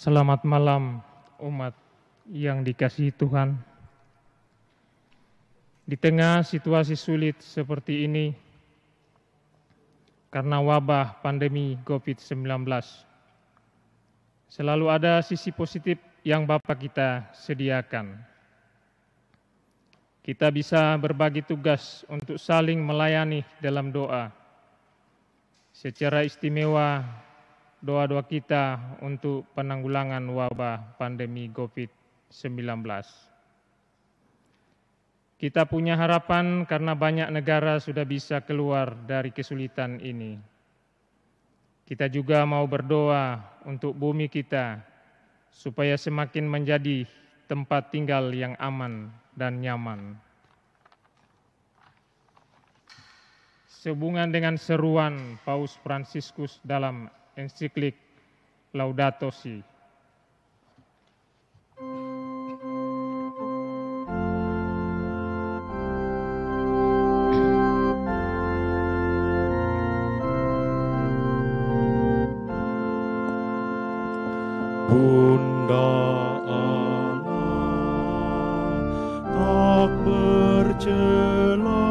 Selamat malam umat yang dikasihi Tuhan. Di tengah situasi sulit seperti ini, karena wabah pandemi COVID-19, selalu ada sisi positif yang Bapa kita sediakan. Kita bisa berbagi tugas untuk saling melayani dalam doa. Secara istimewa, doa-doa kita untuk penanggulangan wabah pandemi COVID-19. Kita punya harapan karena banyak negara sudah bisa keluar dari kesulitan ini. Kita juga mau berdoa untuk bumi kita supaya semakin menjadi tempat tinggal yang aman dan nyaman. Sehubungan dengan seruan Paus Fransiskus dalam ensiklik Laudato Si. Bunda Allah tak bercela,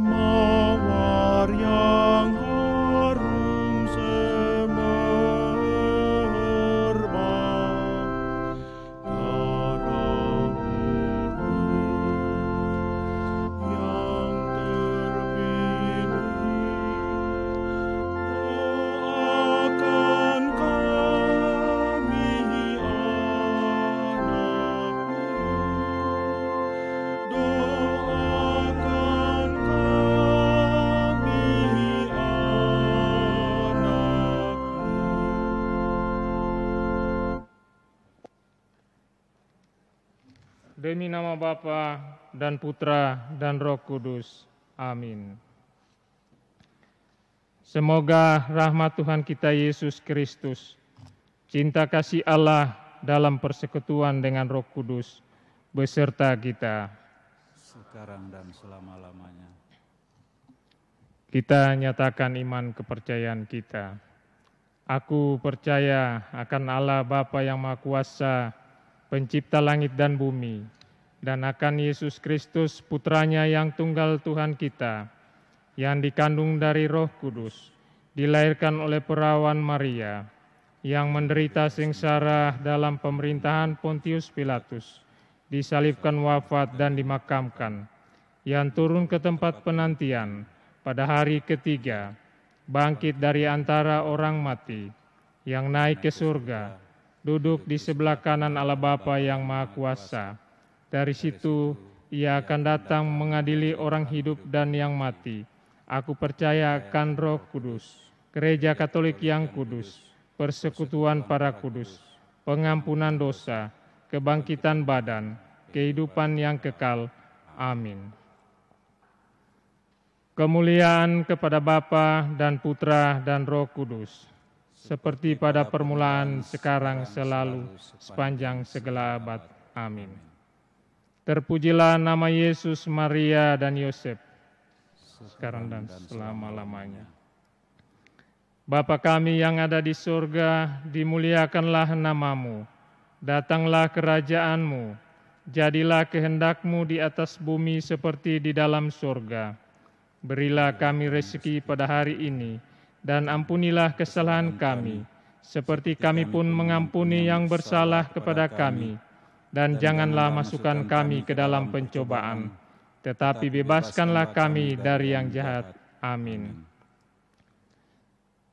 mawar yang harum semerbak, darah yang terpilih, doakan kami anakmu, doakan kami anakmu. Demi nama Bapa dan Putra dan Roh Kudus. Amin. Semoga rahmat Tuhan kita Yesus Kristus, cinta kasih Allah dalam persekutuan dengan Roh Kudus beserta kita. Sekarang dan selama-lamanya. Kita nyatakan iman kepercayaan kita. Aku percaya akan Allah Bapa yang Maha Kuasa, pencipta langit dan bumi, dan akan Yesus Kristus, Putranya yang tunggal Tuhan kita, yang dikandung dari Roh Kudus, dilahirkan oleh perawan Maria, yang menderita sengsara dalam pemerintahan Pontius Pilatus, disalibkan, wafat dan dimakamkan, yang turun ke tempat penantian pada hari ketiga, bangkit dari antara orang mati, yang naik ke surga, duduk di sebelah kanan Allah Bapa yang Maha Kuasa. Dari situ Ia akan datang mengadili orang hidup dan yang mati. Aku percaya akan Roh Kudus, Gereja Katolik yang kudus, persekutuan para kudus, pengampunan dosa, kebangkitan badan, kehidupan yang kekal. Amin. Kemuliaan kepada Bapa dan Putra dan Roh Kudus, seperti pada permulaan, sekarang, selalu, sepanjang segala abad. Amin. Terpujilah nama Yesus, Maria, dan Yosef, sekarang dan selama-lamanya. Bapa kami yang ada di surga, dimuliakanlah namamu. Datanglah kerajaan-Mu, jadilah kehendak-Mu di atas bumi seperti di dalam surga. Berilah kami rezeki pada hari ini, dan ampunilah kesalahan kami, seperti kami pun mengampuni yang bersalah kepada kami. Dan janganlah masukkan kami ke dalam pencobaan, tetapi bebaskanlah kami dari yang jahat. Amin.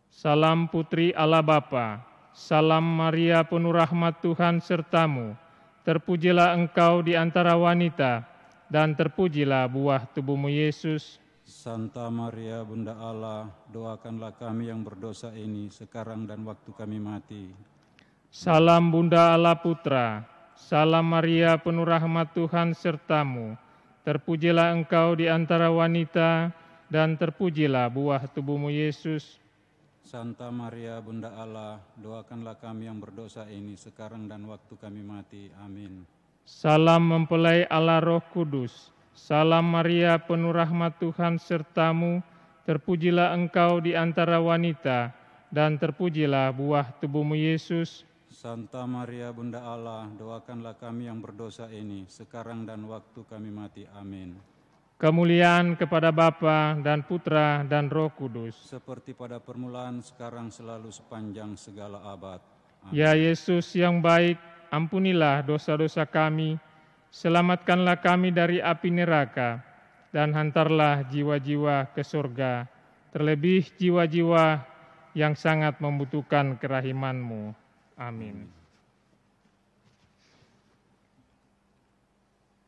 Salam Putri Allah Bapa, salam Maria penuh rahmat Tuhan sertamu. Terpujilah engkau di antara wanita, dan terpujilah buah tubuhmu Yesus. Santa Maria Bunda Allah, doakanlah kami yang berdosa ini sekarang dan waktu kami mati. Salam Bunda Allah Putra, salam Maria penuh rahmat Tuhan sertamu. Terpujilah engkau di antara wanita, dan terpujilah buah tubuhmu Yesus. Santa Maria Bunda Allah, doakanlah kami yang berdosa ini sekarang dan waktu kami mati. Amin. Salam mempelai Allah Roh Kudus, salam Maria penuh rahmat Tuhan sertamu. Terpujilah engkau di antara wanita, dan terpujilah buah tubuhmu Yesus. Santa Maria Bunda Allah, doakanlah kami yang berdosa ini, sekarang dan waktu kami mati. Amin. Kemuliaan kepada Bapa dan Putra dan Roh Kudus. Seperti pada permulaan, sekarang, selalu, sepanjang segala abad. Amin. Ya Yesus yang baik, ampunilah dosa-dosa kami, selamatkanlah kami dari api neraka, dan hantarlah jiwa-jiwa ke surga, terlebih jiwa-jiwa yang sangat membutuhkan kerahiman-Mu. Amin.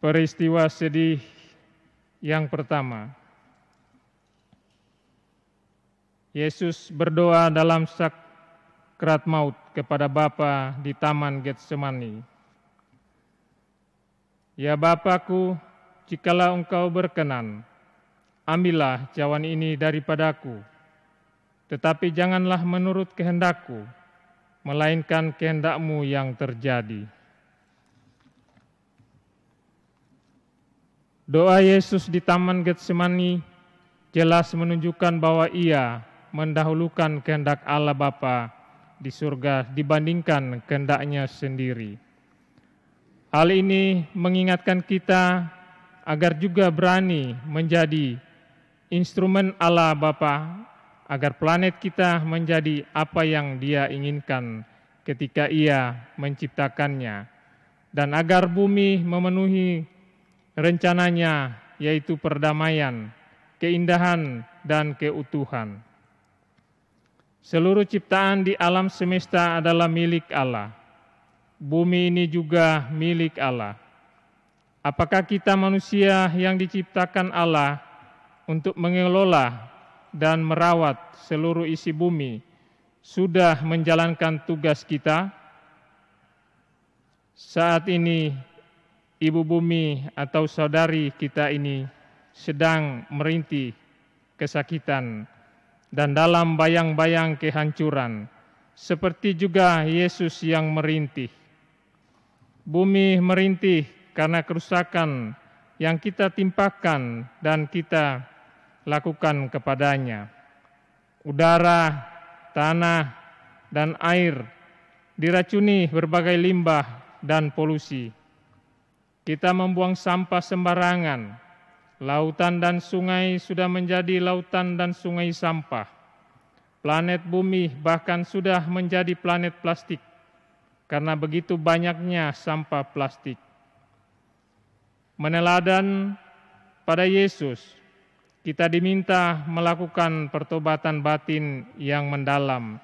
Peristiwa sedih yang pertama. Yesus berdoa dalam sakrat maut kepada Bapa di Taman Getsemani. Ya Bapakku, jikalau Engkau berkenan, ambillah cawan ini daripadaku, tetapi janganlah menurut kehendakku, melainkan kehendak-Mu yang terjadi. Doa Yesus di Taman Getsemani jelas menunjukkan bahwa Ia mendahulukan kehendak Allah Bapa di surga dibandingkan kehendak-Nya sendiri. Hal ini mengingatkan kita agar juga berani menjadi instrumen Allah Bapa, agar planet kita menjadi apa yang Dia inginkan ketika Ia menciptakannya, dan agar bumi memenuhi rencananya, yaitu perdamaian, keindahan, dan keutuhan. Seluruh ciptaan di alam semesta adalah milik Allah. Bumi ini juga milik Allah. Apakah kita manusia yang diciptakan Allah untuk mengelola dan merawat seluruh isi bumi sudah menjalankan tugas kita? Saat ini ibu bumi atau saudari kita ini sedang merintih kesakitan dan dalam bayang-bayang kehancuran, seperti juga Yesus yang merintih. Bumi merintih karena kerusakan yang kita timpakan dan kita lakukan kepadanya. Udara, tanah, dan air diracuni berbagai limbah dan polusi. Kita membuang sampah sembarangan. Lautan dan sungai sudah menjadi lautan dan sungai sampah. Planet bumi bahkan sudah menjadi planet plastik karena begitu banyaknya sampah plastik. Meneladan pada Yesus, kita diminta melakukan pertobatan batin yang mendalam,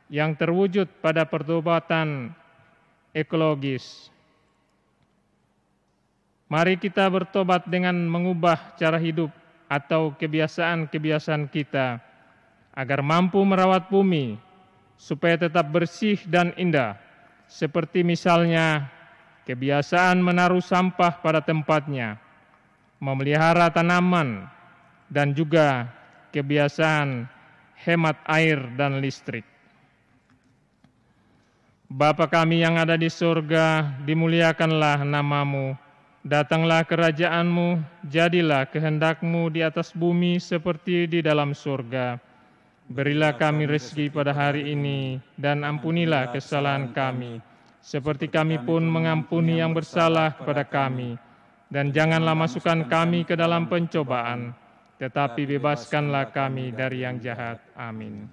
yang terwujud pada pertobatan ekologis. Mari kita bertobat dengan mengubah cara hidup atau kebiasaan-kebiasaan kita agar mampu merawat bumi supaya tetap bersih dan indah, seperti misalnya kebiasaan menaruh sampah pada tempatnya, memelihara tanaman, dan juga kebiasaan hemat air dan listrik. Bapa kami yang ada di surga, dimuliakanlah nama-Mu. Datanglah kerajaan-Mu, jadilah kehendak-Mu di atas bumi seperti di dalam surga. Berilah kami rezeki pada hari ini, dan ampunilah kesalahan kami, seperti kami pun mengampuni yang bersalah kepada kami. Dan janganlah masukkan kami ke dalam pencobaan, tetapi bebaskanlah kami dari yang jahat. Amin.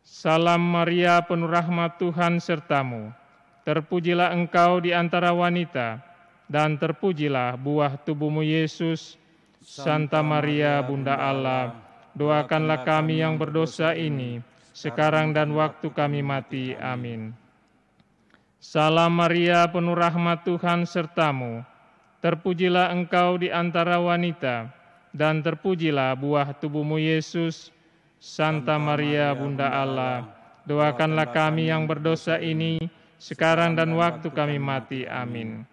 Salam Maria, penuh rahmat Tuhan serta-Mu. Terpujilah Engkau di antara wanita, dan terpujilah buah tubuhmu Yesus. Santa Maria Bunda Allah, doakanlah kami yang berdosa ini, sekarang dan waktu kami mati. Amin. Salam Maria, penuh rahmat Tuhan serta-Mu. Terpujilah Engkau di antara wanita, dan terpujilah buah tubuhmu Yesus. Santa Maria Bunda Allah, doakanlah kami yang berdosa ini, sekarang dan waktu kami mati. Amin.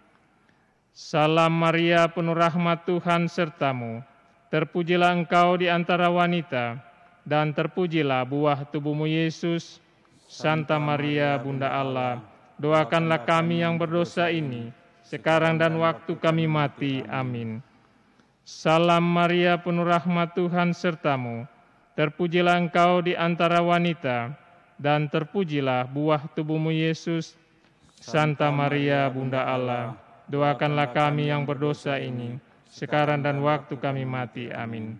Salam Maria, penuh rahmat Tuhan serta-Mu. Terpujilah Engkau di antara wanita, dan terpujilah buah tubuhmu Yesus. Santa Maria Bunda Allah, doakanlah kami yang berdosa ini, sekarang dan waktu kami mati. Amin. Salam Maria, penuh rahmat Tuhan serta-Mu. terpujilah Engkau di antara wanita, dan terpujilah buah tubuhmu Yesus. Santa Maria, Bunda Allah, doakanlah kami yang berdosa ini, sekarang dan waktu kami mati. Amin.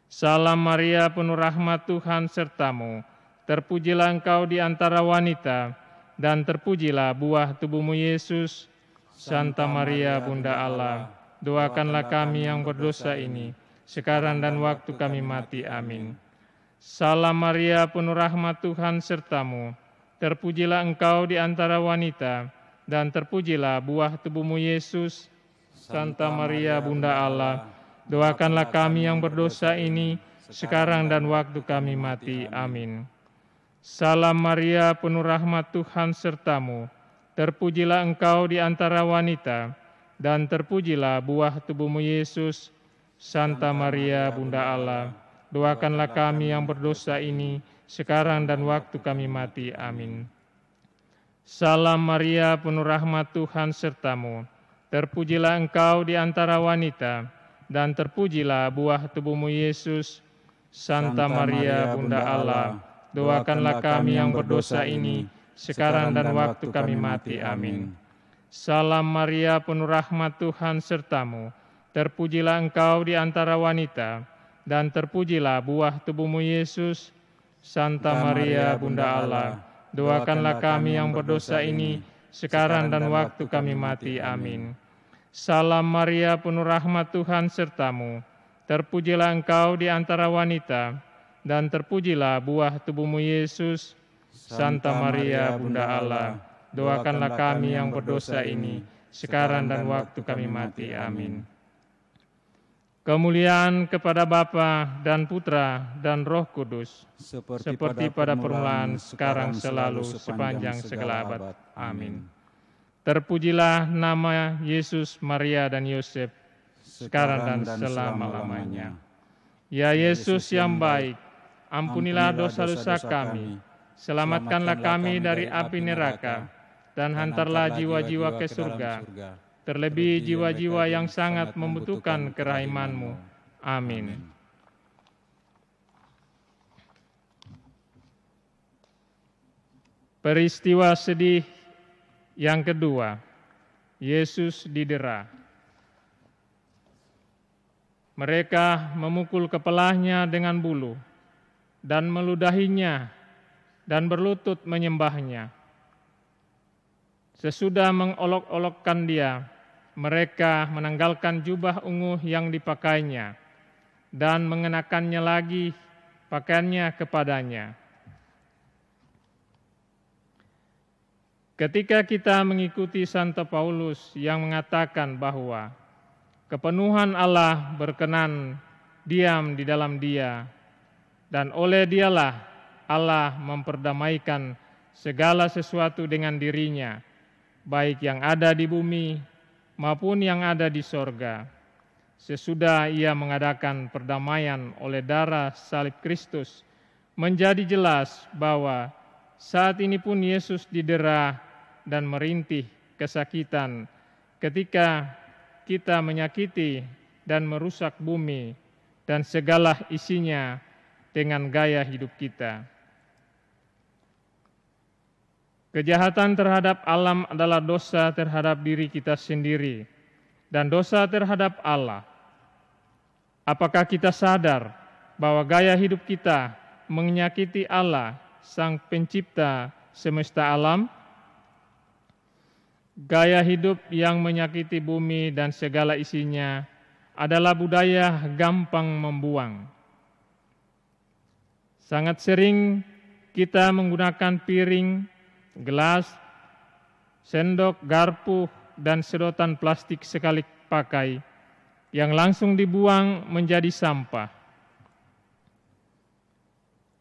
Salam Maria, penuh rahmat Tuhan sertamu, terpujilah Engkau di antara wanita, dan terpujilah buah tubuhmu Yesus. Santa Maria, Bunda Allah, doakanlah kami yang berdosa ini, sekarang dan waktu kami mati. Amin. Salam Maria, penuh rahmat Tuhan sertamu, terpujilah Engkau di antara wanita, dan terpujilah buah tubuhmu Yesus. Santa Maria, Bunda Allah, doakanlah kami yang berdosa ini, sekarang dan waktu kami mati. Amin. Salam Maria, penuh rahmat Tuhan sertamu, terpujilah Engkau di antara wanita, dan terpujilah buah tubuhmu Yesus. Santa Maria, Bunda Allah, doakanlah kami yang berdosa ini, sekarang dan waktu kami mati. Amin. Salam Maria, penuh rahmat Tuhan sertamu, terpujilah Engkau di antara wanita, dan terpujilah buah tubuhmu Yesus. Santa Maria, Bunda Allah, doakanlah kami yang berdosa ini, sekarang dan waktu kami mati. Amin. Salam Maria, penuh rahmat Tuhan sertamu, terpujilah Engkau di antara wanita, dan terpujilah buah tubuhmu Yesus. Santa Maria, Bunda Allah, doakanlah kami yang berdosa ini, sekarang dan waktu kami mati. Amin. Salam Maria, penuh rahmat Tuhan sertamu, terpujilah Engkau di antara wanita, dan terpujilah buah tubuhmu Yesus. Santa Maria, Bunda Allah, doakanlah kami yang berdosa ini, sekarang dan waktu kami mati. Amin. Kemuliaan kepada Bapa dan Putra dan Roh Kudus, seperti pada permulaan, sekarang, selalu, sepanjang segala abad. Amin. Terpujilah nama Yesus, Maria, dan Yosef, sekarang dan selama-lamanya. Ya Yesus yang baik, ampunilah dosa-dosa kami, selamatkanlah kami dari api neraka, dan hantarlah jiwa-jiwa ke surga, terlebih jiwa-jiwa yang sangat membutuhkan kerahiman-Mu. Amin. Peristiwa sedih yang kedua, Yesus didera. Mereka memukul kepalanya dengan bulu dan meludahinya dan berlutut menyembahnya. Sesudah mengolok-olokkan dia, mereka menanggalkan jubah ungu yang dipakainya dan mengenakannya lagi pakaiannya kepadanya. Ketika kita mengikuti Santo Paulus yang mengatakan bahwa kepenuhan Allah berkenan diam di dalam dia, dan oleh dialah Allah memperdamaikan segala sesuatu dengan dirinya, baik yang ada di bumi maupun yang ada di sorga. Sesudah ia mengadakan perdamaian oleh darah salib Kristus, menjadi jelas bahwa saat ini pun Yesus didera dan merintih kesakitan ketika kita menyakiti dan merusak bumi dan segala isinya dengan gaya hidup kita. Kejahatan terhadap alam adalah dosa terhadap diri kita sendiri dan dosa terhadap Allah. Apakah kita sadar bahwa gaya hidup kita menyakiti Allah, Sang Pencipta semesta alam? Gaya hidup yang menyakiti bumi dan segala isinya adalah budaya gampang membuang. Sangat sering kita menggunakan piring, gelas, sendok, garpu, dan sedotan plastik sekali pakai yang langsung dibuang menjadi sampah.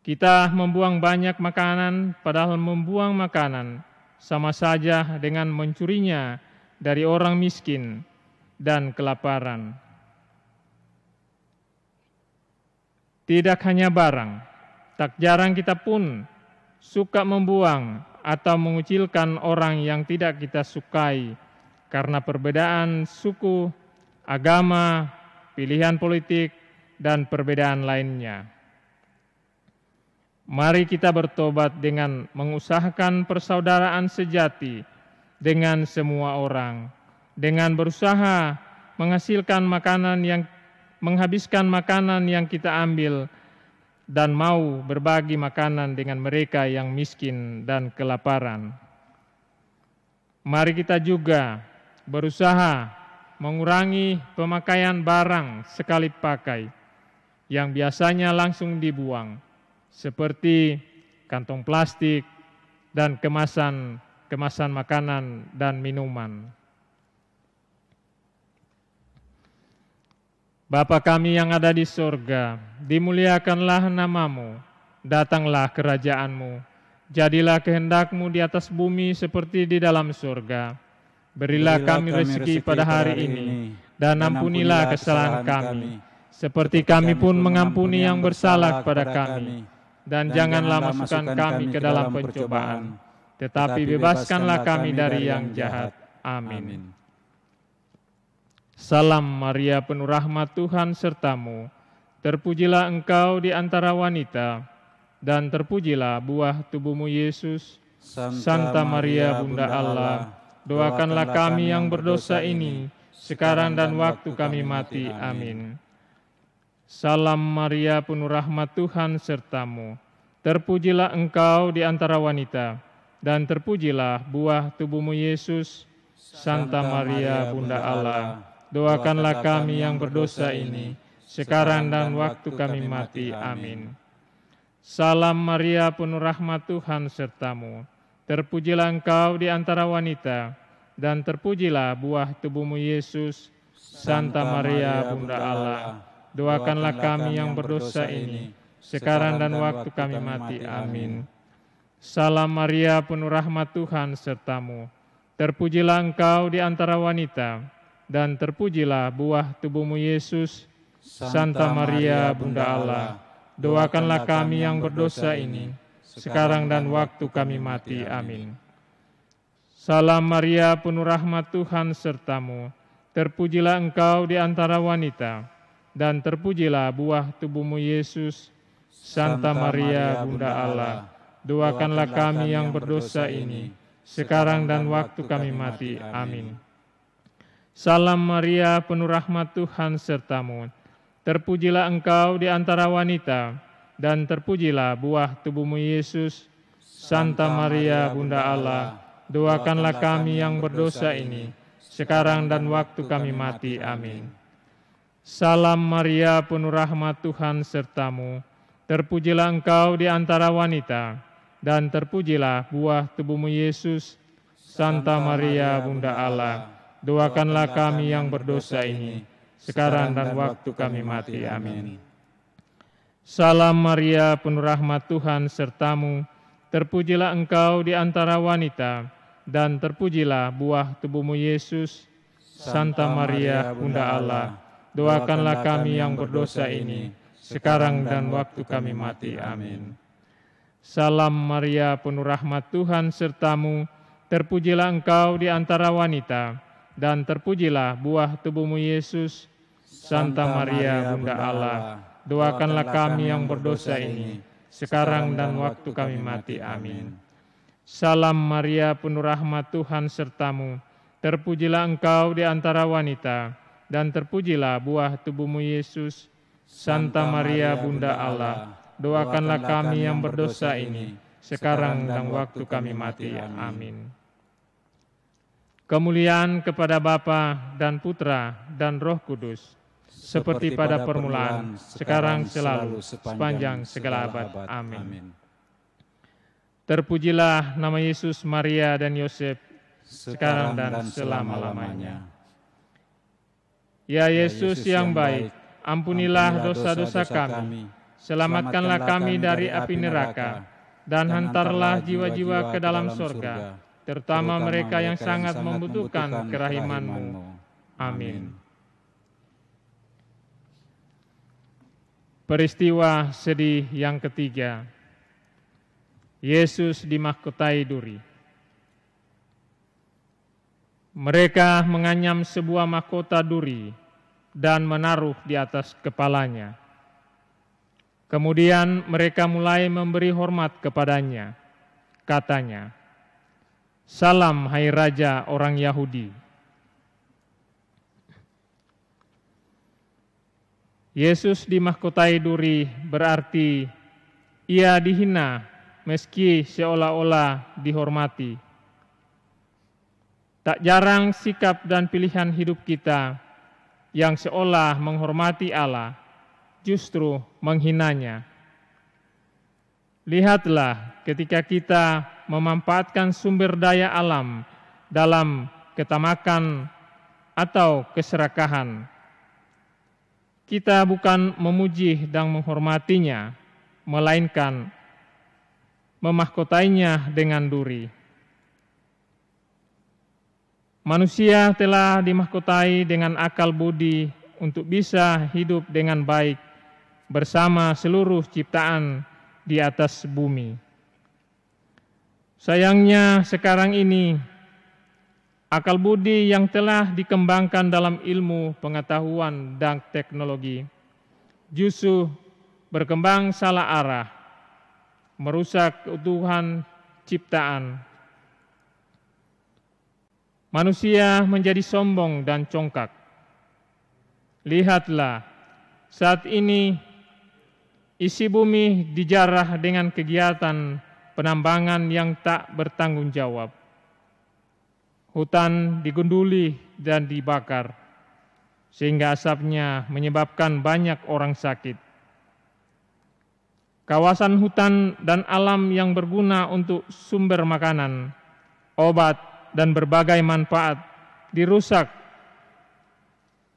Kita membuang banyak makanan, padahal membuang makanan sama saja dengan mencurinya dari orang miskin dan kelaparan. Tidak hanya barang, tak jarang kita pun suka membuang atau mengucilkan orang yang tidak kita sukai karena perbedaan suku, agama, pilihan politik, dan perbedaan lainnya. Mari kita bertobat dengan mengusahakan persaudaraan sejati dengan semua orang, dengan berusaha menghabiskan makanan yang kita ambil dan mau berbagi makanan dengan mereka yang miskin dan kelaparan. Mari kita juga berusaha mengurangi pemakaian barang sekali pakai yang biasanya langsung dibuang, seperti kantong plastik dan kemasan makanan dan minuman. Bapa kami yang ada di sorga, dimuliakanlah namamu, datanglah kerajaan-Mu, jadilah kehendak-Mu di atas bumi seperti di dalam sorga. Berilah kami rezeki pada hari ini, dan ampunilah kesalahan kami, seperti kami pun mengampuni yang bersalah kepada kami. Dan janganlah masukkan kami ke dalam pencobaan, tetapi bebaskanlah kami dari yang jahat. Amin. Salam Maria, penuh rahmat Tuhan sertamu, terpujilah engkau di antara wanita, dan terpujilah buah tubuhmu Yesus. Santa Maria, Bunda Allah, doakanlah kami yang berdosa ini, sekarang dan waktu kami mati. Amin. Salam Maria, penuh rahmat Tuhan sertamu, terpujilah engkau di antara wanita, dan terpujilah buah tubuhmu Yesus. Santa Maria, Bunda Allah, doakanlah kami yang berdosa ini, sekarang dan waktu kami mati. Amin. Salam Maria, penuh rahmat Tuhan sertamu, terpujilah engkau di antara wanita, dan terpujilah buah tubuhmu Yesus. Santa Maria, Bunda Allah, doakanlah kami yang berdosa ini, sekarang dan waktu kami mati. Amin. Salam Maria, penuh rahmat Tuhan sertamu, terpujilah engkau di antara wanita, dan terpujilah buah tubuhmu Yesus. Santa Maria, Bunda Allah, doakanlah kami yang berdosa ini, sekarang dan waktu kami mati. Amin. Salam Maria, penuh rahmat Tuhan sertamu, terpujilah engkau di antara wanita, dan terpujilah buah tubuhmu Yesus. Santa Maria, Bunda Allah, doakanlah kami yang berdosa ini, sekarang dan waktu kami mati. Amin. Salam Maria, penuh rahmat Tuhan sertamu, terpujilah engkau di antara wanita, dan terpujilah buah tubuhmu Yesus. Santa Maria, Bunda Allah, doakanlah kami yang berdosa ini, sekarang dan waktu kami mati. Amin. Salam Maria, penuh rahmat Tuhan sertamu, terpujilah engkau di antara wanita, dan terpujilah buah tubuhmu Yesus. Santa Maria, Bunda Allah, doakanlah kami yang berdosa ini, sekarang dan waktu kami mati. Amin. Salam Maria, penuh rahmat Tuhan sertamu, terpujilah engkau di antara wanita, dan terpujilah buah tubuhmu Yesus. Santa Maria, Bunda Allah, doakanlah kami yang berdosa ini, sekarang dan waktu kami mati. Amin. Salam Maria, penuh rahmat Tuhan sertamu, terpujilah engkau di antara wanita, dan terpujilah buah tubuhmu Yesus. Santa Maria, Bunda Allah, doakanlah kami yang berdosa ini, sekarang dan waktu kami mati. Amin. Salam Maria, penuh rahmat Tuhan sertamu, terpujilah engkau di antara wanita, dan terpujilah buah tubuhmu Yesus. Santa Maria, Bunda Allah, doakanlah kami yang berdosa ini, sekarang dan waktu kami mati. Amin. Kemuliaan kepada Bapa dan Putra dan Roh Kudus, seperti pada permulaan, sekarang, selalu, sepanjang segala abad. Amin. Terpujilah nama Yesus, Maria, dan Yosef, sekarang dan selama-lamanya. Ya Yesus yang baik, ampunilah dosa-dosa kami, selamatkanlah kami dari api neraka, dan hantarlah jiwa-jiwa ke dalam surga, terutama mereka yang sangat membutuhkan kerahiman-Mu. Amin. Peristiwa sedih yang ketiga, Yesus dimahkotai duri. Mereka menganyam sebuah mahkota duri dan menaruh di atas kepalanya. Kemudian mereka mulai memberi hormat kepadanya. Katanya, "Salam hai Raja orang Yahudi." Yesus dimahkotai duri berarti ia dihina meski seolah-olah dihormati. Tak jarang sikap dan pilihan hidup kita yang seolah menghormati Allah justru menghinanya. Lihatlah ketika kita memanfaatkan sumber daya alam dalam ketamakan atau keserakahan. Kita bukan memuji dan menghormatinya, melainkan memahkotainya dengan duri. Manusia telah dimahkotai dengan akal budi untuk bisa hidup dengan baik bersama seluruh ciptaan di atas bumi. Sayangnya sekarang ini akal budi yang telah dikembangkan dalam ilmu pengetahuan dan teknologi justru berkembang salah arah, merusak keutuhan ciptaan. Manusia menjadi sombong dan congkak. Lihatlah, saat ini isi bumi dijarah dengan kegiatan penambangan yang tak bertanggung jawab. Hutan digunduli dan dibakar, sehingga asapnya menyebabkan banyak orang sakit. Kawasan hutan dan alam yang berguna untuk sumber makanan, obat, dan berbagai manfaat dirusak,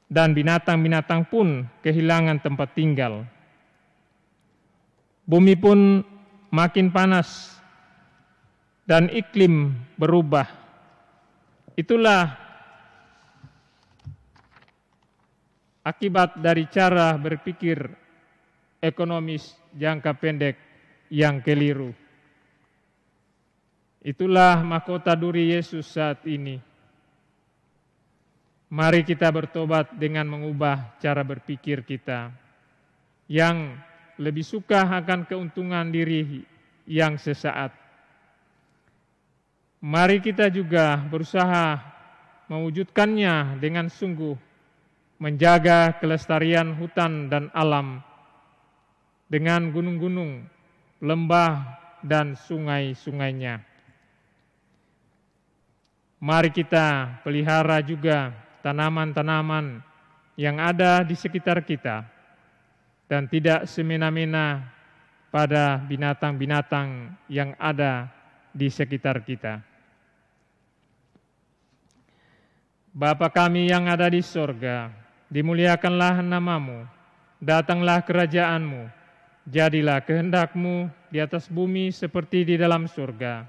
dan binatang-binatang pun kehilangan tempat tinggal. Bumi pun makin panas dan iklim berubah. Itulah akibat dari cara berpikir ekonomis jangka pendek yang keliru. Itulah mahkota duri Yesus saat ini. Mari kita bertobat dengan mengubah cara berpikir kita yang lebih suka akan keuntungan diri yang sesaat. Mari kita juga berusaha mewujudkannya dengan sungguh, menjaga kelestarian hutan dan alam dengan gunung-gunung, lembah, dan sungai-sungainya. Mari kita pelihara juga tanaman-tanaman yang ada di sekitar kita dan tidak semena-mena pada binatang-binatang yang ada di sekitar kita. Bapa kami yang ada di sorga, dimuliakanlah namamu, datanglah kerajaanmu, jadilah kehendak-Mu di atas bumi seperti di dalam surga.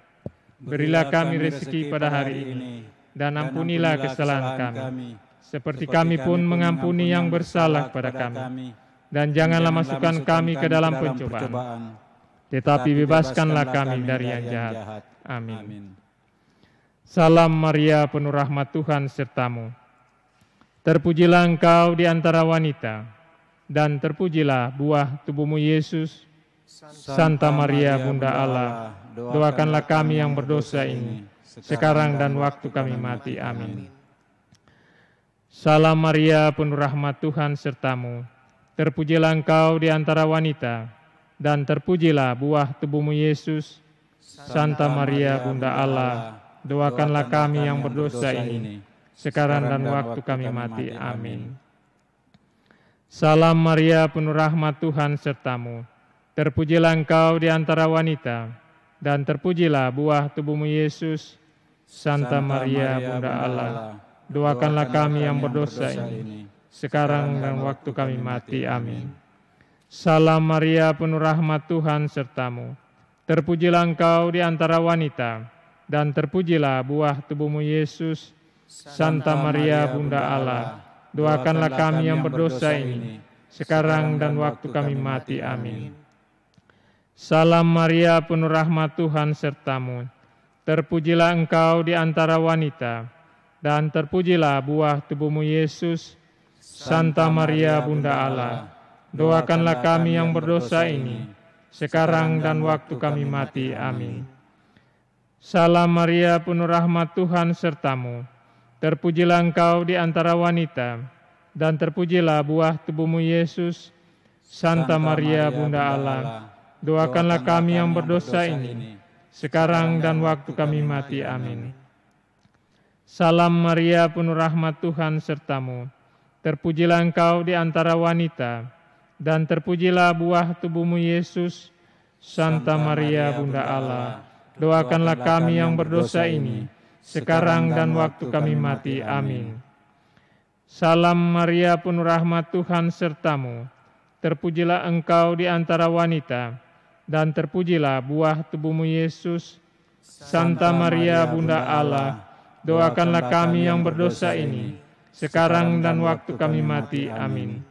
Berilah kami rezeki pada hari ini, dan ampunilah kesalahan kami, seperti kami pun mengampuni yang bersalah kepada kami. Dan janganlah masukkan kami ke dalam pencobaan, tetapi bebaskanlah kami dari yang jahat. Amin. Salam Maria, penuh rahmat Tuhan sertamu. Terpujilah engkau di antara wanita, dan terpujilah buah tubuhmu Yesus. Santa Maria, Bunda Allah, doakanlah kami yang berdosa ini, sekarang dan waktu kami mati. Amin. Salam Maria, penuh rahmat Tuhan sertamu. Terpujilah engkau di antara wanita, dan terpujilah buah tubuhmu Yesus. Santa Maria, Bunda Allah, doakanlah kami yang berdosa ini, sekarang dan waktu kami mati. Amin. Salam Maria, penuh rahmat Tuhan sertamu. Terpujilah engkau di antara wanita, dan terpujilah buah tubuhmu Yesus. Santa Maria, Bunda Allah, doakanlah kami yang berdosa ini, sekarang dan waktu kami mati. Amin. Salam Maria, penuh rahmat Tuhan sertamu. Terpujilah engkau di antara wanita, dan terpujilah buah tubuhmu Yesus. Santa Maria, Bunda Allah, doakanlah kami yang berdosa ini, sekarang dan waktu kami mati. Amin. Salam Maria, penuh rahmat Tuhan sertamu. Terpujilah engkau di antara wanita, dan terpujilah buah tubuhmu Yesus. Santa Maria, Bunda Allah, doakanlah kami yang berdosa ini, sekarang dan waktu kami mati. Amin. Salam Maria, penuh rahmat, Tuhan sertamu. Terpujilah engkau di antara wanita, dan terpujilah buah tubuhmu Yesus. Santa Maria, Bunda Allah, doakanlah kami yang berdosa ini, sekarang dan waktu kami mati. Amin. Salam Maria, penuh rahmat, Tuhan sertamu. Terpujilah engkau di antara wanita, dan terpujilah buah tubuhmu Yesus. Santa Maria, Bunda Allah, doakanlah kami yang berdosa ini, sekarang dan waktu kami mati. Amin. Salam Maria, penuh rahmat, Tuhan sertamu. Terpujilah engkau di antara wanita, dan terpujilah buah tubuhmu Yesus. Santa Maria, Bunda Allah, doakanlah kami yang berdosa ini, sekarang dan waktu kami mati. Amin.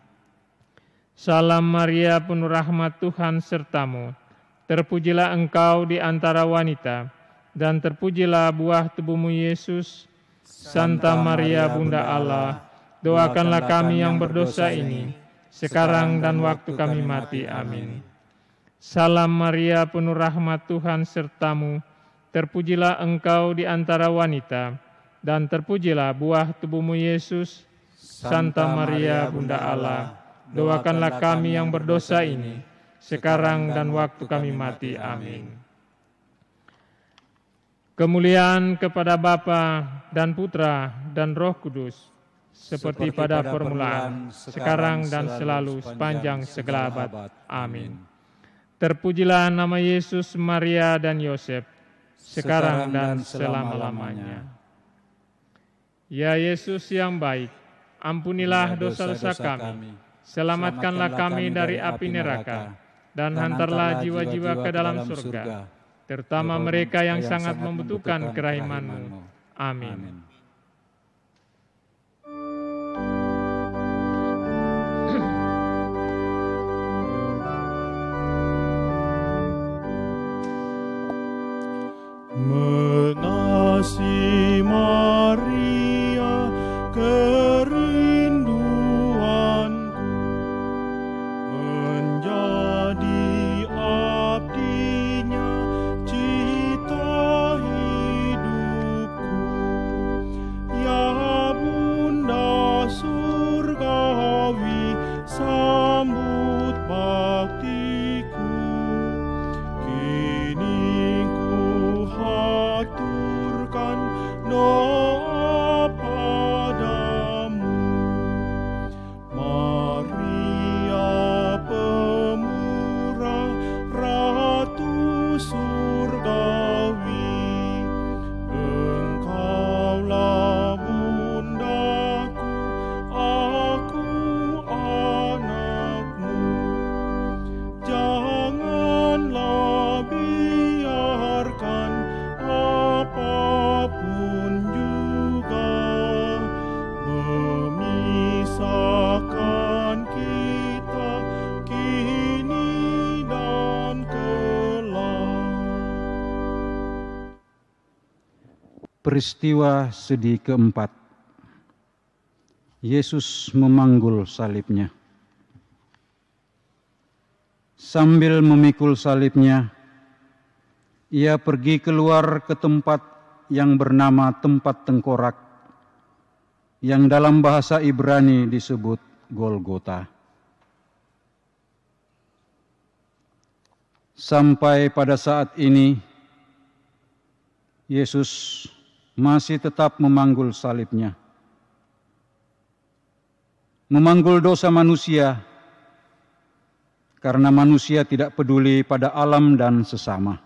Salam Maria, penuh rahmat, Tuhan sertamu. Terpujilah engkau di antara wanita, dan terpujilah buah tubuhmu Yesus. Santa Maria, Bunda Allah, doakanlah kami yang berdosa ini, sekarang dan waktu kami mati. Amin. Salam Maria, penuh rahmat, Tuhan sertamu. Terpujilah engkau di antara wanita, dan terpujilah buah tubuhmu Yesus. Santa Maria, Bunda Allah, doakanlah kami yang berdosa ini, sekarang dan waktu kami mati. Amin. Kemuliaan kepada Bapa dan Putra dan Roh Kudus, seperti pada permulaan, sekarang dan selalu, sepanjang segala abad. Amin. Terpujilah nama Yesus, Maria, dan Yosef, sekarang dan selama-lamanya. Ya Yesus yang baik, ampunilah dosa-dosa kami, selamatkanlah kami dari api neraka, dan hantarlah jiwa-jiwa ke dalam surga, terutama mereka yang sangat membutuhkan kerahiman-Mu. Amin. Mengasihi Maria, kerinduanku, menjadi abdinya, cita hidupku. Ya Bunda surgawi, sambut baktiku. Kini ku haturkan doa padamu. Maria pemurah, Ratu surgawi, Engkaulah bundaku, aku anakmu. Janganlah biarkan apapun juga memisahkan kita kini dan kelak. Peristiwa sedih keempat. Yesus memanggul salibnya. Sambil memikul salibnya, ia pergi keluar ke tempat yang bernama tempat tengkorak, yang dalam bahasa Ibrani disebut Golgota. Sampai pada saat ini, Yesus masih tetap memanggul salibnya. Memanggul dosa manusia, karena manusia tidak peduli pada alam dan sesama.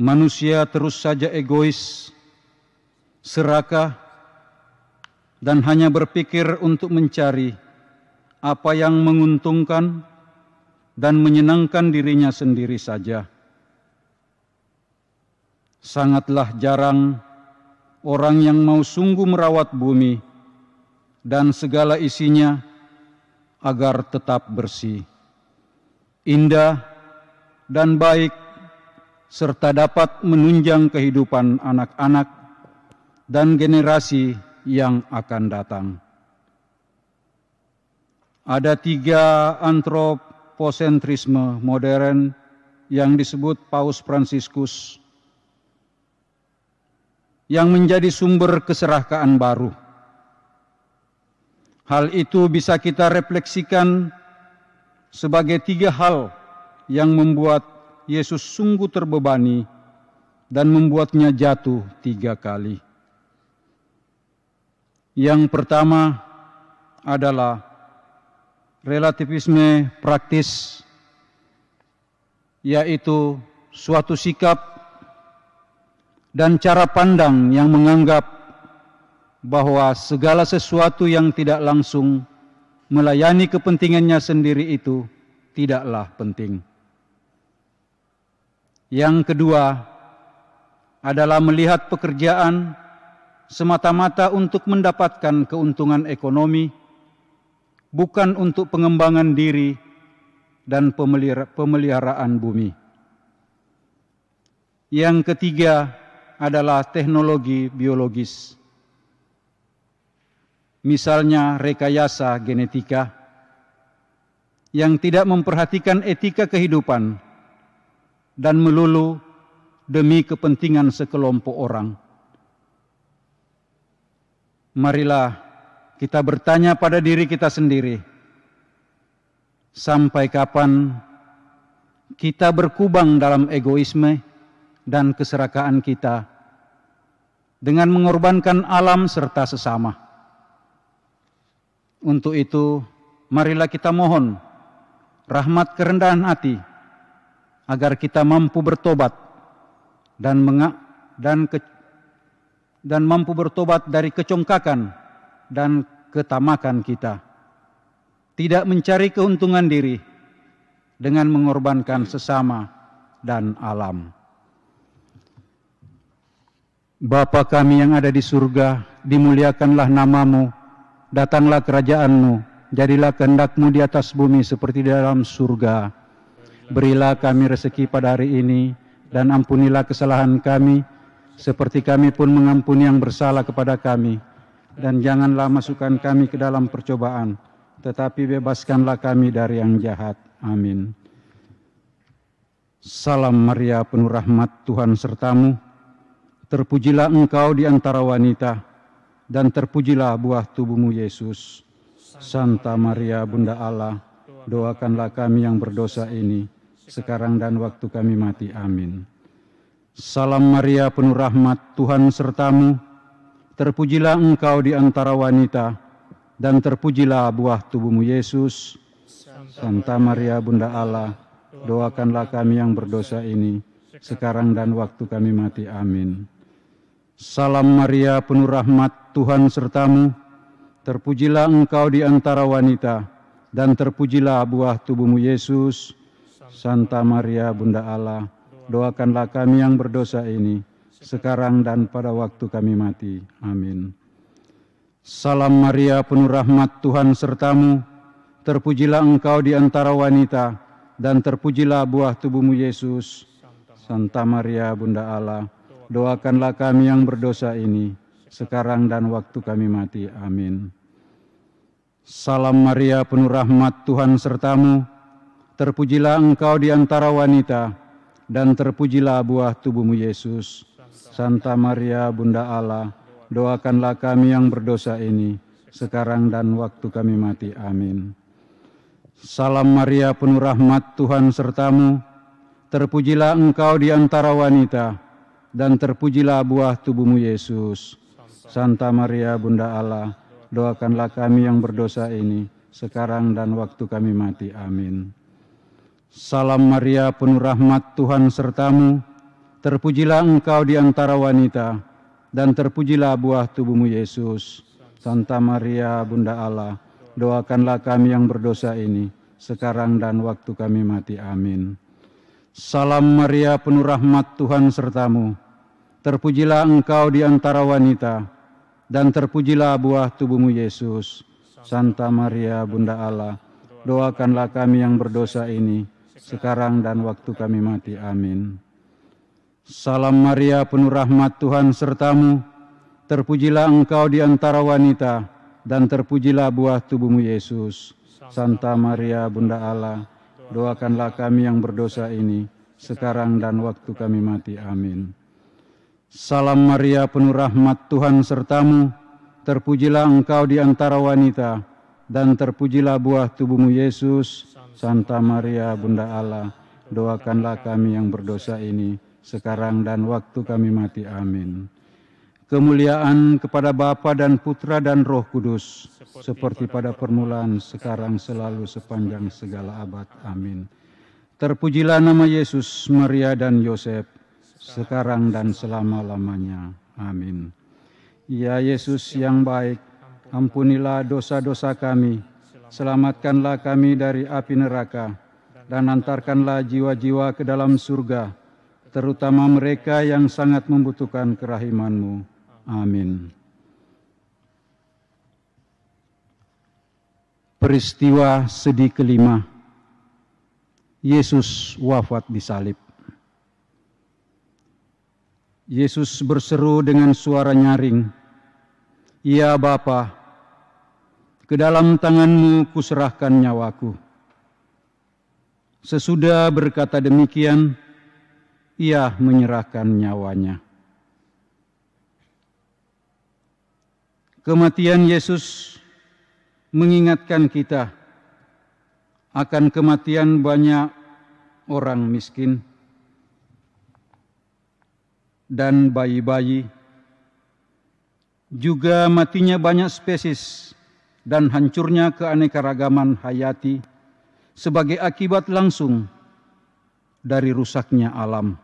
Manusia terus saja egois, serakah, dan hanya berpikir untuk mencari apa yang menguntungkan dan menyenangkan dirinya sendiri saja. Sangatlah jarang orang yang mau sungguh merawat bumi dan segala isinya agar tetap bersih, indah, dan baik, serta dapat menunjang kehidupan anak-anak dan generasi yang akan datang. Ada 3 antroposentrisme modern yang disebut Paus Fransiskus yang menjadi sumber keserakahan baru. Hal itu bisa kita refleksikan sebagai 3 hal yang membuat Yesus sungguh terbebani dan membuatnya jatuh 3 kali. Yang pertama adalah relativisme praktis, yaitu suatu sikap dan cara pandang yang menganggap bahwa segala sesuatu yang tidak langsung melayani kepentingannya sendiri itu tidaklah penting. Yang kedua adalah melihat pekerjaan semata-mata untuk mendapatkan keuntungan ekonomi, bukan untuk pengembangan diri dan pemeliharaan bumi. Yang ketiga adalah teknologi biologis. Misalnya rekayasa genetika yang tidak memperhatikan etika kehidupan dan melulu demi kepentingan sekelompok orang. Marilah kita bertanya pada diri kita sendiri, sampai kapan kita berkubang dalam egoisme dan keserakahan kita dengan mengorbankan alam serta sesama. Untuk itu, marilah kita mohon rahmat kerendahan hati agar kita mampu bertobat dan mampu bertobat dari kecongkakan dan ketamakan kita, tidak mencari keuntungan diri dengan mengorbankan sesama dan alam. Bapa kami yang ada di surga, dimuliakanlah namamu, datanglah kerajaan-Mu, jadilah kehendak-Mu di atas bumi seperti di dalam surga. Berilah kami rezeki pada hari ini, dan ampunilah kesalahan kami, seperti kami pun mengampuni yang bersalah kepada kami. Dan janganlah masukkan kami ke dalam percobaan, tetapi bebaskanlah kami dari yang jahat. Amin. Salam Maria, penuh rahmat, Tuhan sertamu. Terpujilah engkau di antara wanita, dan terpujilah buah tubuhmu Yesus. Santa Maria, Bunda Allah, doakanlah kami yang berdosa ini, sekarang dan waktu kami mati. Amin. Salam Maria, penuh rahmat, Tuhan sertamu. Terpujilah engkau di antara wanita, dan terpujilah buah tubuhmu Yesus. Santa Maria, Bunda Allah, doakanlah kami yang berdosa ini, sekarang dan waktu kami mati. Amin. Salam Maria, penuh rahmat, Tuhan sertamu. Terpujilah engkau di antara wanita, dan terpujilah buah tubuhmu Yesus. Santa Maria, Bunda Allah, doakanlah kami yang berdosa ini, sekarang dan pada waktu kami mati. Amin. Salam Maria, penuh rahmat, Tuhan sertamu. Terpujilah engkau di antara wanita, dan terpujilah buah tubuhmu Yesus. Santa Maria, Bunda Allah, doakanlah kami yang berdosa ini, sekarang dan waktu kami mati. Amin. Salam Maria, penuh rahmat, Tuhan sertamu. Terpujilah engkau di antara wanita, dan terpujilah buah tubuhmu Yesus. Santa Maria, Bunda Allah, doakanlah kami yang berdosa ini, sekarang dan waktu kami mati. Amin. Salam Maria, penuh rahmat, Tuhan sertamu. Terpujilah engkau di antara wanita, dan terpujilah buah tubuhmu Yesus. Santa Maria, Bunda Allah, doakanlah kami yang berdosa ini, sekarang dan waktu kami mati. Amin. Salam Maria, penuh rahmat, Tuhan sertamu. Terpujilah engkau di antara wanita, dan terpujilah buah tubuhmu Yesus. Santa Maria, Bunda Allah, doakanlah kami yang berdosa ini, sekarang dan waktu kami mati. Amin. Salam Maria, penuh rahmat, Tuhan sertamu. Terpujilah engkau di antara wanita, dan terpujilah buah tubuhmu Yesus. Santa Maria, Bunda Allah, doakanlah kami yang berdosa ini, sekarang dan waktu kami mati. Amin. Salam Maria, penuh rahmat, Tuhan sertamu. Terpujilah engkau di antara wanita, dan terpujilah buah tubuhmu Yesus. Santa Maria Bunda Allah, doakanlah kami yang berdosa ini, sekarang dan waktu kami mati. Amin. Salam Maria, penuh rahmat, Tuhan sertamu, terpujilah engkau di antara wanita, dan terpujilah buah tubuhmu Yesus. Santa Maria Bunda Allah, doakanlah kami yang berdosa ini, sekarang dan waktu kami mati. Amin. Kemuliaan kepada Bapa dan Putra dan Roh Kudus, seperti pada permulaan, sekarang, selalu, sepanjang segala abad. Amin. Terpujilah nama Yesus, Maria dan Yosef, sekarang dan selama-lamanya. Amin. Ya Yesus yang baik, ampunilah dosa-dosa kami, selamatkanlah kami dari api neraka, dan antarkanlah jiwa-jiwa ke dalam surga, terutama mereka yang sangat membutuhkan kerahiman-Mu. Amin. Peristiwa sedih kelima, Yesus wafat di salib. Yesus berseru dengan suara nyaring, "Ya Bapa, ke dalam tangan-Mu kuserahkan nyawaku." Sesudah berkata demikian, Ia menyerahkan nyawanya. Kematian Yesus mengingatkan kita akan kematian banyak orang miskin dan bayi-bayi, juga matinya banyak spesies dan hancurnya keanekaragaman hayati sebagai akibat langsung dari rusaknya alam.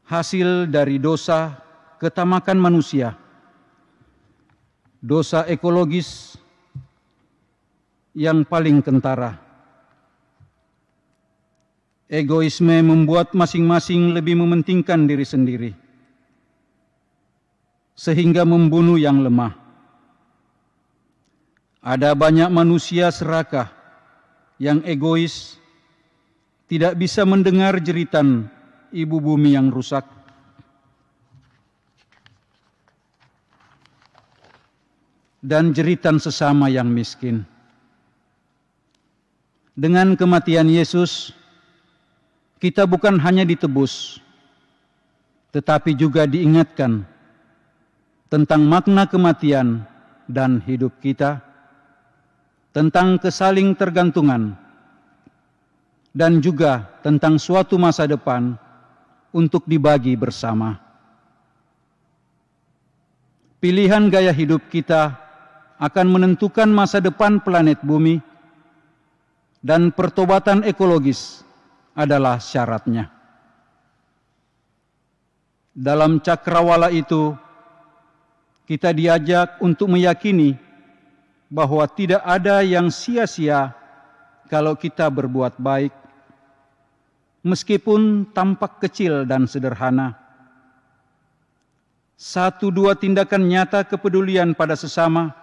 Hasil dari dosa ketamakan manusia, dosa ekologis yang paling kentara. Egoisme membuat masing-masing lebih mementingkan diri sendiri, sehingga membunuh yang lemah. Ada banyak manusia serakah yang egois, tidak bisa mendengar jeritan ibu bumi yang rusak, dan jeritan sesama yang miskin. Dengan kematian Yesus, kita bukan hanya ditebus, tetapi juga diingatkan tentang makna kematian dan hidup kita, tentang kesaling tergantungan, dan juga tentang suatu masa depan untuk dibagi bersama. Pilihan gaya hidup kita akan menentukan masa depan planet bumi, dan pertobatan ekologis adalah syaratnya. Dalam cakrawala itu, kita diajak untuk meyakini bahwa tidak ada yang sia-sia kalau kita berbuat baik, meskipun tampak kecil dan sederhana. 1-2 tindakan nyata kepedulian pada sesama,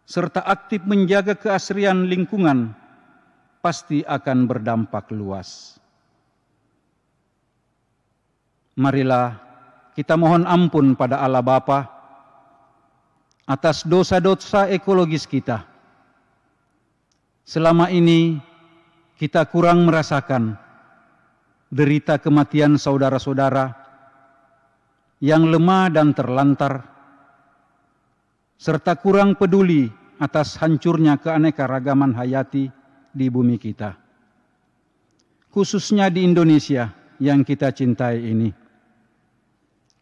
serta aktif menjaga keasrian lingkungan, pasti akan berdampak luas. Marilah kita mohon ampun pada Allah Bapa atas dosa-dosa ekologis kita. Selama ini kita kurang merasakan derita kematian saudara-saudara yang lemah dan terlantar, serta kurang peduli atas hancurnya keanekaragaman hayati di bumi kita, khususnya di Indonesia yang kita cintai ini.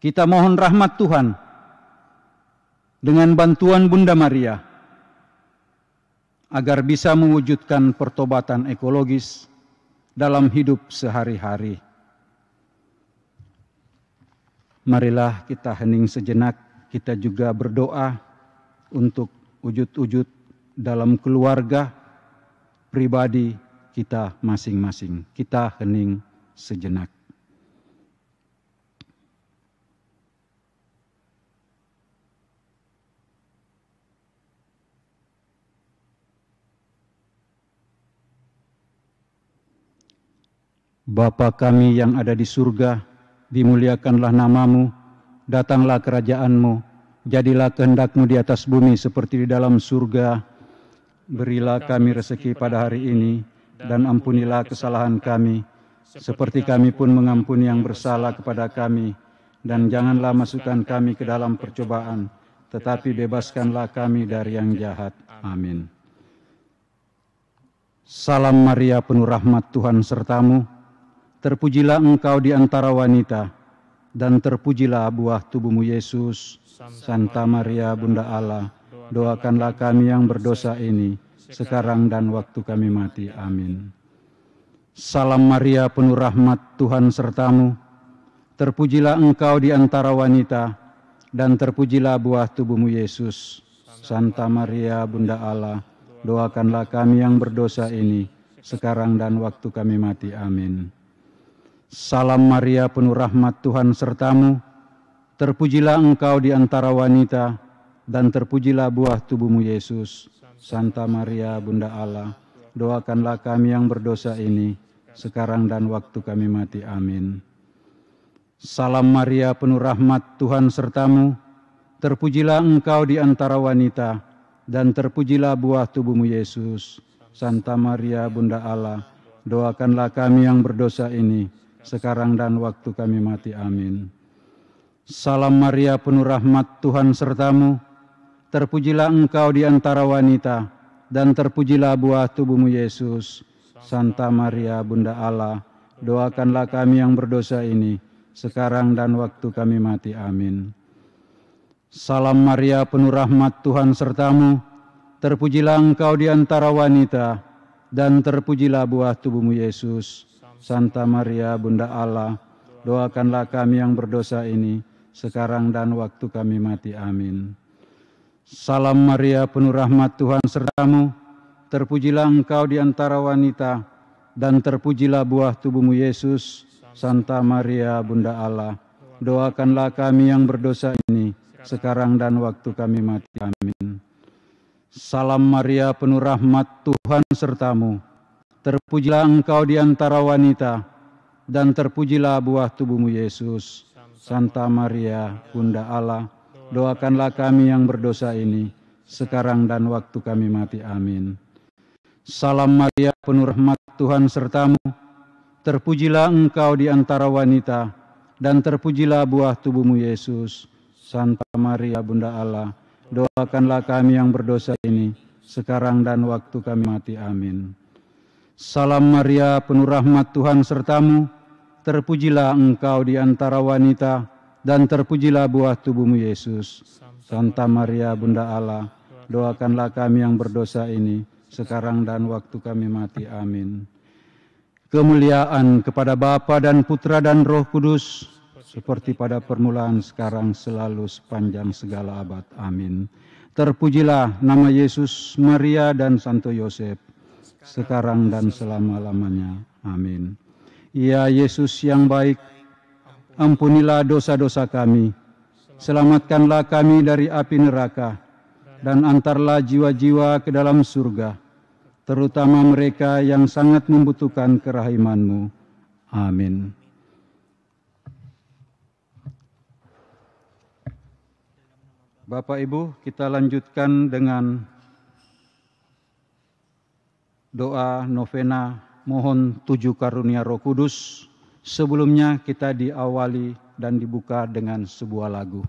Kita mohon rahmat Tuhan dengan bantuan Bunda Maria agar bisa mewujudkan pertobatan ekologis dalam hidup sehari-hari. Marilah kita hening sejenak, kita juga berdoa untuk wujud-wujud dalam keluarga pribadi kita masing-masing. Kita hening sejenak. Bapa kami yang ada di surga, dimuliakanlah namamu, datanglah kerajaan-Mu, Jadilah kehendak-Mu di atas bumi seperti di dalam surga. Berilah kami rezeki pada hari ini, dan ampunilah kesalahan kami, seperti kami pun mengampuni yang bersalah kepada kami. Dan janganlah masukkan kami ke dalam percobaan, tetapi bebaskanlah kami dari yang jahat. Amin. Salam Maria, penuh rahmat, Tuhan sertamu. Terpujilah engkau di antara wanita, dan terpujilah buah tubuhmu Yesus. Santa Maria, Bunda Allah, doakanlah kami yang berdosa ini, sekarang dan waktu kami mati. Amin. Salam Maria, penuh rahmat, Tuhan sertamu. Terpujilah engkau di antara wanita, dan terpujilah buah tubuhmu Yesus. Santa Maria, Bunda Allah, doakanlah kami yang berdosa ini, sekarang dan waktu kami mati. Amin. Salam Maria, penuh rahmat, Tuhan sertamu. Terpujilah engkau di antara wanita, dan terpujilah buah tubuhmu Yesus. Santa Maria, Bunda Allah, doakanlah kami yang berdosa ini, sekarang dan waktu kami mati. Amin. Salam Maria, penuh rahmat, Tuhan sertamu. Terpujilah engkau di antara wanita, dan terpujilah buah tubuhmu Yesus. Santa Maria, Bunda Allah, doakanlah kami yang berdosa ini, sekarang dan waktu kami mati. Amin. Salam Maria, penuh rahmat, Tuhan sertamu. Terpujilah engkau di antara wanita, dan terpujilah buah tubuhmu Yesus. Santa Maria, Bunda Allah, doakanlah kami yang berdosa ini, sekarang dan waktu kami mati. Amin. Salam Maria, penuh rahmat, Tuhan sertamu. Terpujilah engkau di antara wanita, dan terpujilah buah tubuhmu Yesus. Santa Maria, Bunda Allah, doakanlah kami yang berdosa ini, sekarang dan waktu kami mati. Amin. Salam Maria, penuh rahmat, Tuhan sertamu. Terpujilah engkau di antara wanita, dan terpujilah buah tubuhmu Yesus. Santa Maria, Bunda Allah, doakanlah kami yang berdosa ini, sekarang dan waktu kami mati. Amin. Salam Maria, penuh rahmat, Tuhan sertamu. Terpujilah engkau di antara wanita, dan terpujilah buah tubuhmu Yesus. Santa Maria, Bunda Allah, doakanlah kami yang berdosa ini, sekarang dan waktu kami mati. Amin. Salam Maria, penuh rahmat, Tuhan sertamu. Terpujilah engkau di antara wanita, dan terpujilah buah tubuhmu Yesus. Santa Maria, Bunda Allah, doakanlah kami yang berdosa ini, sekarang dan waktu kami mati. Amin. Salam Maria, penuh rahmat, Tuhan sertamu. Terpujilah engkau di antara wanita, dan terpujilah buah tubuhmu Yesus. Santa Maria, Bunda Allah, doakanlah kami yang berdosa ini, sekarang dan waktu kami mati. Amin. Kemuliaan kepada Bapa dan Putra dan Roh Kudus, seperti pada permulaan, sekarang, selalu, sepanjang segala abad. Amin. Terpujilah nama Yesus, Maria, dan Santo Yosef, sekarang dan selama-lamanya. Amin. Ya Yesus yang baik, ampunilah dosa-dosa kami, selamatkanlah kami dari api neraka, dan antarlah jiwa-jiwa ke dalam surga, terutama mereka yang sangat membutuhkan kerahiman-Mu. Amin. Bapak Ibu, kita lanjutkan dengan doa novena mohon 7 karunia Roh Kudus. Sebelumnya kita diawali dan dibuka dengan sebuah lagu.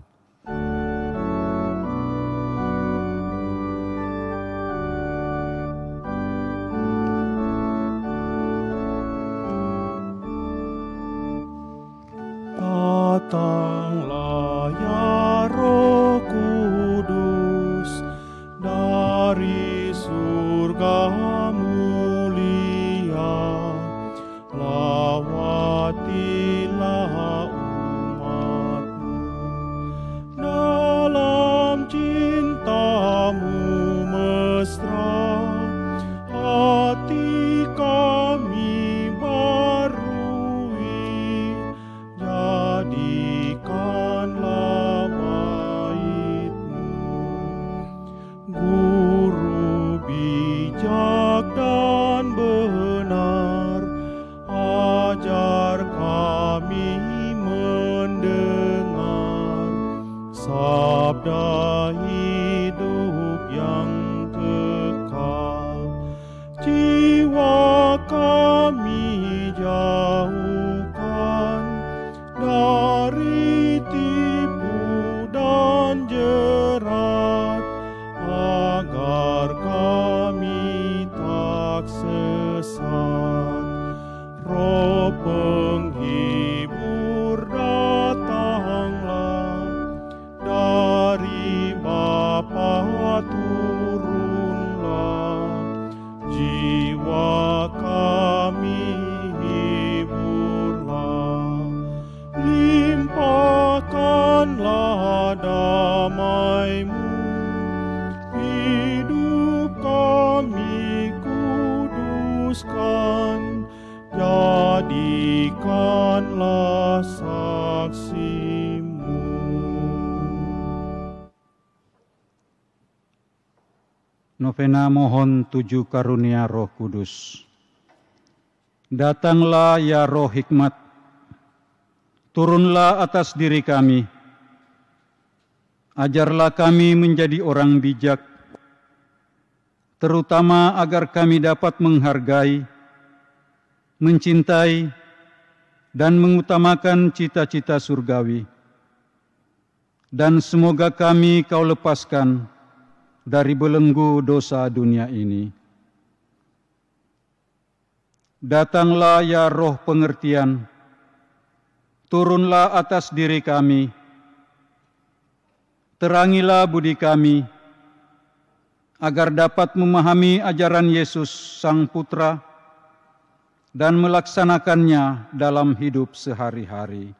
Datanglah ya Roh Kudus dari surga mulia, lawatilah umat-Mu dalam cinta-Mu mesra, hati kami barui, jadikanlah bait-Mu, Guru bijak kami jauhkan dari tipu dan jerat, agar kami tak sesat. Roh penghibur datanglah, dari Bapa turunlah, jiwa kami hiburlah. Limpahkanlah damai-Mu, hidup kami kuduskan, jadikanlah saksi-Mu. Novena mohon 7 karunia Roh Kudus. Datanglah ya Roh Hikmat, turunlah atas diri kami. Ajarlah kami menjadi orang bijak, terutama agar kami dapat menghargai, mencintai, dan mengutamakan cita-cita surgawi. Dan semoga kami Kau lepaskan dari belenggu dosa dunia ini. Datanglah ya Roh pengertian, turunlah atas diri kami. Terangilah budi kami, agar dapat memahami ajaran Yesus Sang Putra dan melaksanakannya dalam hidup sehari-hari.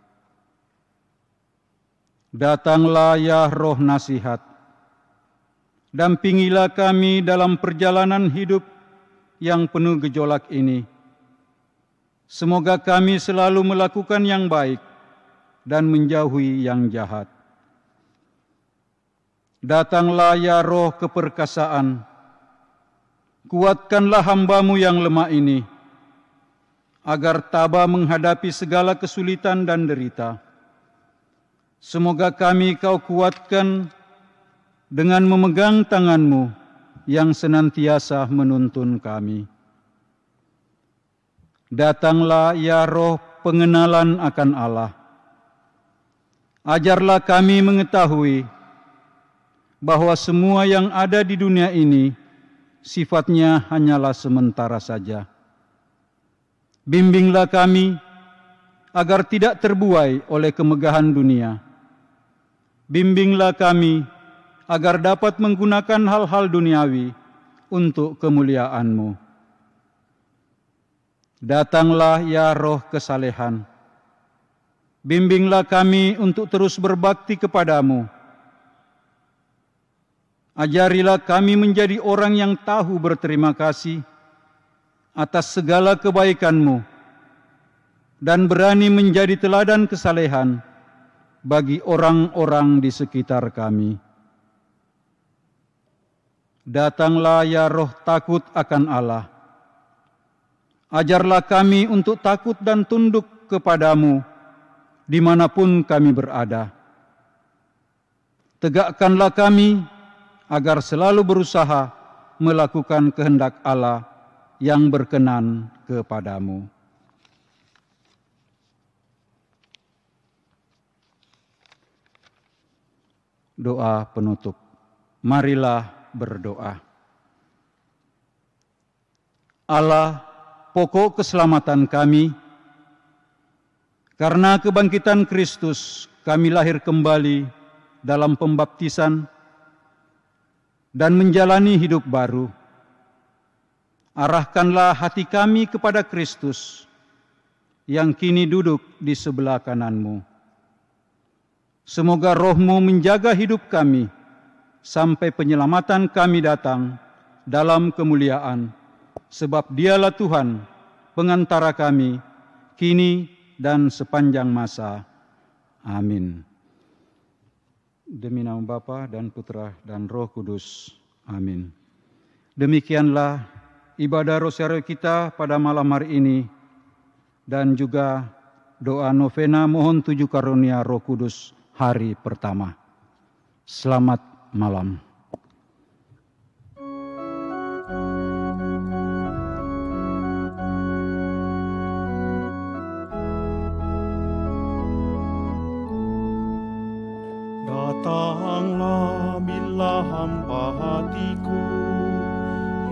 Datanglah ya Roh nasihat, dampingilah kami dalam perjalanan hidup yang penuh gejolak ini. Semoga kami selalu melakukan yang baik dan menjauhi yang jahat. Datanglah ya Roh keperkasaan, kuatkanlah hamba-Mu yang lemah ini, agar tabah menghadapi segala kesulitan dan derita. Semoga kami Kau kuatkan dengan memegang tangan-Mu yang senantiasa menuntun kami. Datanglah ya Roh pengenalan akan Allah. Ajarlah kami mengetahui bahwa semua yang ada di dunia ini sifatnya hanyalah sementara saja. Bimbinglah kami agar tidak terbuai oleh kemegahan dunia. Bimbinglah kami agar dapat menggunakan hal-hal duniawi untuk kemuliaan-Mu. Datanglah ya Roh kesalehan. Bimbinglah kami untuk terus berbakti kepada-Mu. Ajarilah kami menjadi orang yang tahu berterima kasih atas segala kebaikan-Mu dan berani menjadi teladan kesalehan bagi orang-orang di sekitar kami. Datanglah ya Roh takut akan Allah. Ajarlah kami untuk takut dan tunduk kepada-Mu dimanapun kami berada. Tegakkanlah kami agar selalu berusaha melakukan kehendak Allah yang berkenan kepada-Mu. Doa penutup. Marilah berdoa. Allah, pokok keselamatan kami, karena kebangkitan Kristus kami lahir kembali dalam pembaptisan dan menjalani hidup baru. Arahkanlah hati kami kepada Kristus yang kini duduk di sebelah kanan-Mu. Semoga Roh-Mu menjaga hidup kami sampai penyelamatan kami datang dalam kemuliaan, sebab Dialah Tuhan, pengantara kami, kini dan sepanjang masa. Amin. Demi nama Bapa dan Putra dan Roh Kudus. Amin. Demikianlah ibadah rosario kita pada malam hari ini, dan juga doa novena mohon 7 karunia Roh Kudus hari pertama. Selamat malam. Datanglah bila hamba hatiku,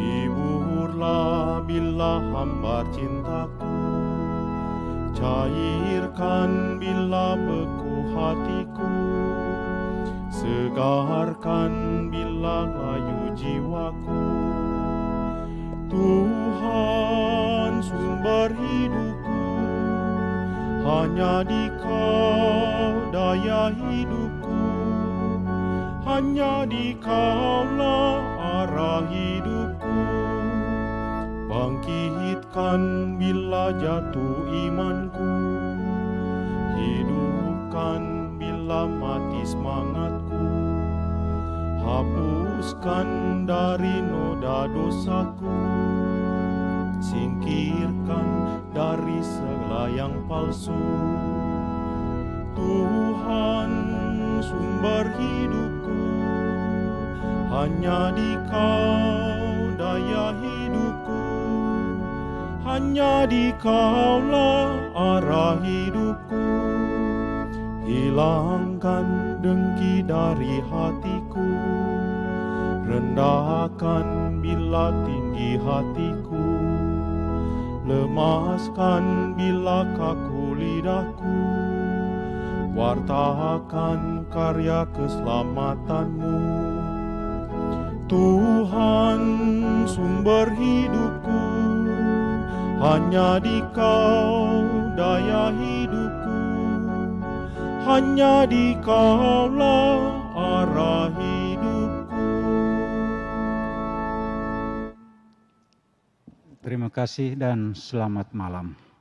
hiburlah bila hamba cintaku, cairkan bila beku hatiku, segarkan bila layu jiwaku. Tuhan sumber hidupku, hanya di Kau daya hidupku, hanya di Kaulah arah hidupku. Bangkitkan bila jatuh imanku, hidupkan bila mati semangatku. Hapuskan dari noda dosaku, singkirkan dari segala yang palsu. Tuhan sumber hidupku, hanya di Kau daya hidupku, hanya di Kaulah arah hidupku. Hilangkan dengki dari hatiku, rendahkan bila tinggi hatiku, lemaskan bila kaku lidahku. Wartakan karya keselamatanmu. Tuhan sumber hidupku, hanya di Kau daya hidupku, hanya di Kaulah arah hidupku. Terima kasih dan selamat malam.